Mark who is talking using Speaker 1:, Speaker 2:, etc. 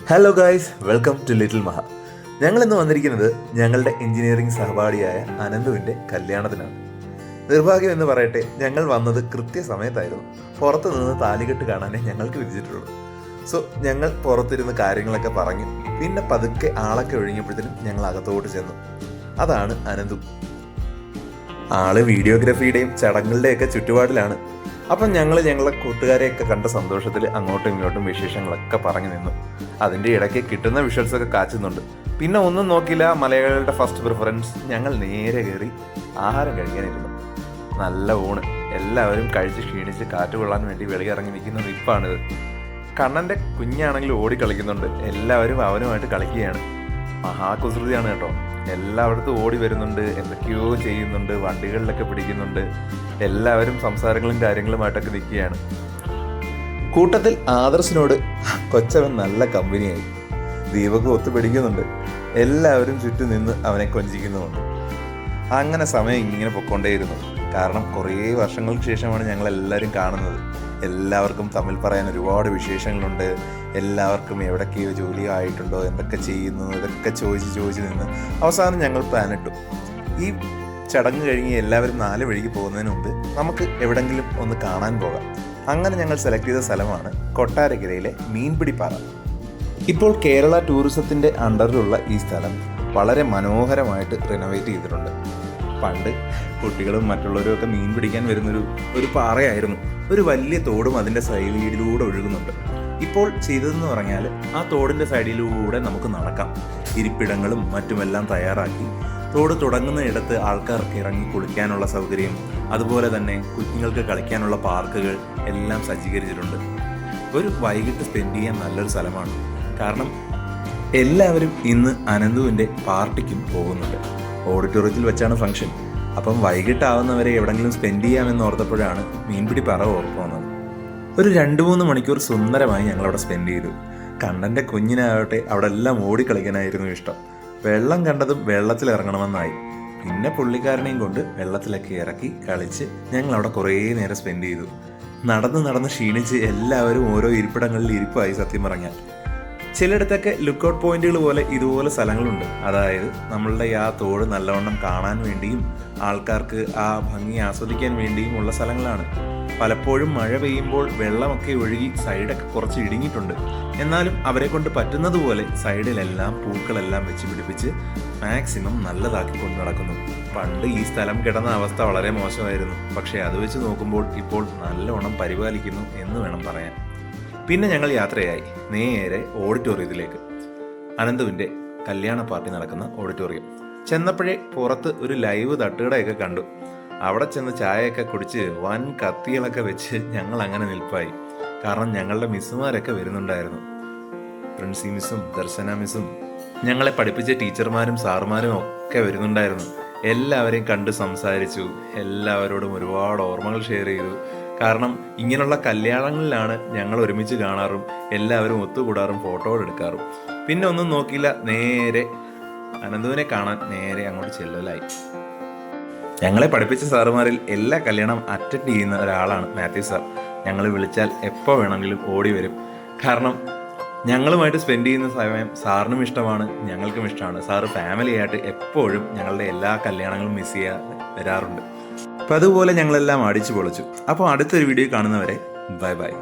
Speaker 1: Hello guys, welcome to little Maha. ഞങ്ങളിന്ന് വന്നിരിക്കുന്നത് ഞങ്ങളുടെ എഞ്ചിനീയറിംഗ് സഹപാഠിയായ അനന്തുവിൻ്റെ കല്യാണത്തിനാണ്. നിർഭാഗ്യം എന്ന് പറയട്ടെ, ഞങ്ങൾ വന്നത് കൃത്യസമയത്തായിരുന്നു. പുറത്തു നിന്ന് താലികെട്ട് കാണാനേ ഞങ്ങൾക്ക് വിധിച്ചിട്ടുള്ളൂ. സോ ഞങ്ങൾ പുറത്തിരുന്ന് കാര്യങ്ങളൊക്കെ പറഞ്ഞു. പിന്നെ പതുക്കെ ആളൊക്കെ ഒഴിഞ്ഞപ്പോഴത്തേനും ഞങ്ങൾ അകത്തോട്ട് ചെന്നു. അതാണ് അനന്തു. ആള് വീഡിയോഗ്രാഫിയുടെയും ചടങ്ങുകളുടെയൊക്കെ ചുറ്റുപാടിലാണ്. അപ്പം ഞങ്ങളുടെ കൂട്ടുകാരെയൊക്കെ കണ്ട സന്തോഷത്തിൽ അങ്ങോട്ടും ഇങ്ങോട്ടും വിശേഷങ്ങളൊക്കെ പറഞ്ഞു നിന്നു. അതിൻ്റെ ഇടയ്ക്ക് കിട്ടുന്ന വിഷ്വൽസൊക്കെ കാച്ചുന്നുണ്ട്. പിന്നെ ഒന്നും നോക്കില്ല, മലയാളികളുടെ ഫസ്റ്റ് പ്രിഫറൻസ്, ഞങ്ങൾ നേരെ കയറി ആഹാരം കഴിക്കാനിരുന്നു. നല്ല ഊണ്, എല്ലാവരും കഴിച്ച് ക്ഷീണിച്ച് കാറ്റ് കൊള്ളാൻ വേണ്ടി വെളിയിറങ്ങി നിൽക്കുന്ന നിപ്പാണിത്. കണ്ണൻ്റെ കുഞ്ഞാണെങ്കിൽ ഓടിക്കളിക്കുന്നുണ്ട്. എല്ലാവരും അവനുമായിട്ട് കളിക്കുകയാണ്. മഹാകുസൃതിയാണ് കേട്ടോ. എല്ലായിടത്തും ഓടി വരുന്നുണ്ട്, എന്തൊക്കെയോ ചെയ്യുന്നുണ്ട്, വണ്ടികളിലൊക്കെ പിടിക്കുന്നുണ്ട്. എല്ലാവരും സംസാരങ്ങളും കാര്യങ്ങളുമായിട്ടൊക്കെ നിൽക്കുകയാണ്. കൂട്ടത്തിൽ ആദർശിനോട് കൊച്ചവൻ നല്ല കമ്പനിയായി. ദീപക് ഒത്തുപിടിക്കുന്നുണ്ട്. എല്ലാവരും ചുറ്റും നിന്ന് അവനെ കൊഞ്ചിക്കുന്നുമുണ്ട്. അങ്ങനെ സമയം ഇങ്ങനെ പൊയ്ക്കൊണ്ടേയിരുന്നു. കാരണം കുറേ വർഷങ്ങൾക്ക് ശേഷമാണ് ഞങ്ങളെല്ലാവരും കാണുന്നത്. എല്ലാവർക്കും തമ്മിൽ പറയാൻ ഒരുപാട് വിശേഷങ്ങളുണ്ട്. എല്ലാവർക്കും എവിടൊക്കെയോ ജോലി ആയിട്ടുണ്ടോ, എന്തൊക്കെ ചെയ്യുന്നു, ഇതൊക്കെ ചോദിച്ച് നിന്ന് അവസാനം ഞങ്ങൾ പ്ലാനിട്ടു. ഈ ചടങ്ങ് കഴിഞ്ഞ് എല്ലാവരും 4 വഴിക്ക് പോകുന്നതിന് മുമ്പ് നമുക്ക് എവിടെങ്കിലും ഒന്ന് കാണാൻ പോകാം. അങ്ങനെ ഞങ്ങൾ സെലക്ട് ചെയ്ത സ്ഥലമാണ് കൊട്ടാരക്കരയിലെ മീൻപിടിപ്പാറ. ഇപ്പോൾ കേരള ടൂറിസത്തിൻ്റെ അണ്ടറിലുള്ള ഈ സ്ഥലം വളരെ മനോഹരമായിട്ട് റിനോവേറ്റ് ചെയ്തിട്ടുണ്ട്. പണ്ട് കുട്ടികളും മറ്റുള്ളവരും ഒക്കെ മീൻ പിടിക്കാൻ വരുന്നൊരു പാറയായിരുന്നു. ഒരു വലിയ തോടും അതിൻ്റെ സൈഡിലൂടെ ഒഴുകുന്നുണ്ട്. ഇപ്പോൾ ചെയ്തതെന്ന് പറഞ്ഞാൽ ആ തോടിൻ്റെ സൈഡിലൂടെ നമുക്ക് നടക്കാം. ഇരിപ്പിടങ്ങളും മറ്റുമെല്ലാം തയ്യാറാക്കി തോട് തുടങ്ങുന്ന ഇടത്ത് ആൾക്കാർക്ക് ഇറങ്ങി കുളിക്കാനുള്ള സൗകര്യം, അതുപോലെ തന്നെ കുഞ്ഞുങ്ങൾക്ക് കളിക്കാനുള്ള പാർക്കുകൾ എല്ലാം സജ്ജീകരിച്ചിട്ടുണ്ട്. ഒരു വൈകിട്ട് സ്പെൻഡ് ചെയ്യാൻ നല്ലൊരു സ്ഥലമാണ്. കാരണം എല്ലാവരും ഇന്ന് അനന്തുവിൻ്റെ പാർട്ടിക്കും പോകുന്നുണ്ട്. ഓഡിറ്റോറിയത്തിൽ വെച്ചാണ് ഫംഗ്ഷൻ. അപ്പം വൈകിട്ടാവുന്നവരെ എവിടെങ്കിലും സ്പെൻഡ് ചെയ്യാമെന്ന് ഓർത്തപ്പോഴാണ് മീൻപിടിപ്പാറ ഓർപ്പ് വന്നത്. ഒരു 2-3 മണിക്കൂർ സുന്ദരമായി ഞങ്ങളവിടെ സ്പെൻഡ് ചെയ്തു. കണ്ണൻ്റെ കുഞ്ഞിനാവട്ടെ അവിടെ എല്ലാം ഓടിക്കളിക്കാനായിരുന്നു ഇഷ്ടം. വെള്ളം കണ്ടതും വെള്ളത്തിൽ ഇറങ്ങണമെന്നായി. പിന്നെ പുള്ളിക്കാരനെയും കൊണ്ട് വെള്ളത്തിലൊക്കെ ഇറക്കി കളിച്ച് ഞങ്ങളവിടെ കുറേ നേരം സ്പെൻഡ് ചെയ്തു. നടന്ന് ക്ഷീണിച്ച് എല്ലാവരും ഓരോ ഇരിപ്പിടങ്ങളിൽ ഇരിപ്പായി. സത്യം പറഞ്ഞാൽ ചിലയിടത്തൊക്കെ ലുക്കൗട്ട് പോയിന്റുകൾ പോലെ ഇതുപോലെ സ്ഥലങ്ങളുണ്ട്. അതായത് നമ്മളുടെ ആ തോട് നല്ലവണ്ണം കാണാൻ വേണ്ടിയും ആൾക്കാർക്ക് ആ ഭംഗി ആസ്വദിക്കാൻ വേണ്ടിയും ഉള്ള സ്ഥലങ്ങളാണ്. പലപ്പോഴും മഴ പെയ്യുമ്പോൾ വെള്ളമൊക്കെ ഒഴുകി സൈഡൊക്കെ കുറച്ച് ഇടുങ്ങിയിട്ടുണ്ട്. എന്നാലും അവരെ കൊണ്ട് പറ്റുന്നതുപോലെ സൈഡിലെല്ലാം പൂക്കളെല്ലാം വെച്ച് പിടിപ്പിച്ച് മാക്സിമം നല്ലതാക്കി കൊണ്ട് നടക്കുന്നു. പണ്ട് ഈ സ്ഥലം കിടന്ന അവസ്ഥ വളരെ മോശമായിരുന്നു. പക്ഷേ അത് വെച്ച് നോക്കുമ്പോൾ ഇപ്പോൾ നല്ലവണ്ണം പരിപാലിക്കുന്നു എന്ന് വേണം പറയാൻ. പിന്നെ ഞങ്ങൾ യാത്രയായി നേരെ ഓഡിറ്റോറിയത്തിലേക്ക്. അനന്തുവിൻ്റെ കല്യാണ പാർട്ടി നടക്കുന്ന ഓഡിറ്റോറിയം. ചെന്നപ്പോഴേ പുറത്ത് ഒരു ലൈവ് തട്ടുകടയൊക്കെ കണ്ടു. അവിടെ ചെന്ന് ചായയൊക്കെ കുടിച്ച് വൻ കത്തികളൊക്കെ വെച്ച് ഞങ്ങൾ അങ്ങനെ നിൽപ്പായി. കാരണം ഞങ്ങളുടെ മിസ്സുമാരൊക്കെ വരുന്നുണ്ടായിരുന്നു. പ്രിൻസി മിസ്സും ദർശന മിസ്സും ഞങ്ങളെ പഠിപ്പിച്ച ടീച്ചർമാരും സാറുമാരും ഒക്കെ വരുന്നുണ്ടായിരുന്നു. എല്ലാവരെയും കണ്ട് സംസാരിച്ചു. എല്ലാവരോടും ഒരുപാട് ഓർമ്മകൾ ഷെയർ ചെയ്തു. കാരണം ഇങ്ങനെയുള്ള കല്യാണങ്ങളിലാണ് ഞങ്ങൾ ഒരുമിച്ച് കാണാറും എല്ലാവരും ഒത്തുകൂടാറും ഫോട്ടോകൾ എടുക്കാറും. പിന്നെ ഒന്നും നോക്കിയില്ല, നേരെ അനന്തുവിനെ കാണാൻ നേരെ അങ്ങോട്ട് ചെല്ലലായി. ഞങ്ങളെ പഠിപ്പിച്ച സാറുമാരിൽ എല്ലാ കല്യാണം അറ്റൻഡ് ചെയ്യുന്ന ഒരാളാണ് മാത്യു സാർ. ഞങ്ങൾ വിളിച്ചാൽ എപ്പോൾ വേണമെങ്കിലും ഓടി വരും. കാരണം ഞങ്ങളുമായിട്ട് സ്പെൻഡ് ചെയ്യുന്ന സമയം സാറിനും ഇഷ്ടമാണ്, ഞങ്ങൾക്കും ഇഷ്ടമാണ്. സാറ് ഫാമിലിയായിട്ട് എപ്പോഴും ഞങ്ങളുടെ എല്ലാ കല്യാണങ്ങളും മിസ് ചെയ്യാതെ വരാറുണ്ട്. അപ്പം അതുപോലെ ഞങ്ങളെല്ലാം അടിച്ചു പൊളിച്ചു. അപ്പോൾ അടുത്തൊരു വീഡിയോ കാണുന്നവരെ ബൈ ബൈ.